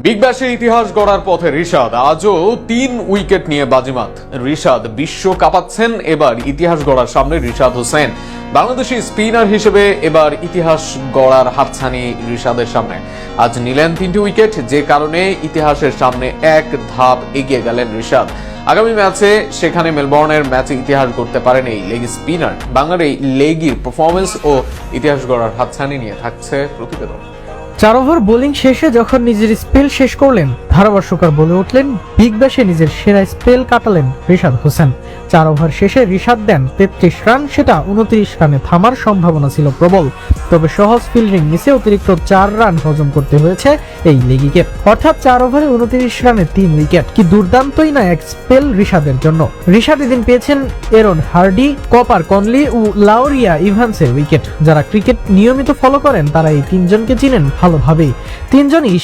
Big ব্যাশের ইতিহাস গড়ার পথে রিশাদ আজও 3 উইকেট নিয়ে বাজিমাত। রিশাদ বিশ্ব কাঁপাচ্ছেন। এবার ইতিহাস গড়ার সামনে রিশাদ হোসেন বাংলাদেশি স্পিনার হিসেবে এবার ইতিহাস গড়ার হাতছানি রিশাদের সামনে। আজ নিলেন 3টি উইকেট, যে কারণে ইতিহাসের সামনে এক ধাপ এগিয়ে গেলেন রিশাদ। আগামী ম্যাচে সেখানে মেলবোর্নের ম্যাচে ইতিহাস গড়তে পারেন এই লেগ স্পিনার। বাংলার এই লেগির পারফরমেন্স ও ইতিহাস গড়ার হাতছানি নিয়ে থাকছে প্রতিবেদন। 4 ওভার বোলিং শেষে যখন নিজের স্পেল শেষ করলেন, ধারাভাষ্যকার বলে উঠলেন, বিগ ব্যাশে নিজের সেরা স্পেল কাটালেন রিশাদ হোসেন। 4 ওভার শেষে রিশাদ দেন 33 রান, সেটা 29 রানে থামার সম্ভাবনা ছিল প্রবল। তবে সহজ ফিল্ডিং মিসে অতিরিক্ত 4 রান হজম করতে হয়েছে এই লেগিকে। অর্থাৎ 4 ওভারে 29 রানে 3 উইকেট। কি দুর্দান্তই না এক স্পেল রিশাদের জন্য। রিশাদ এদিন পেয়েছেন এরন হার্ডি, কপার কনলি ও লাউরিয়া ইভান্সের উইকেট। যারা ক্রিকেট নিয়মিত ফলো করেন তারা এই তিনজনকে চিনেন ভালোভাবেই। তিনজনই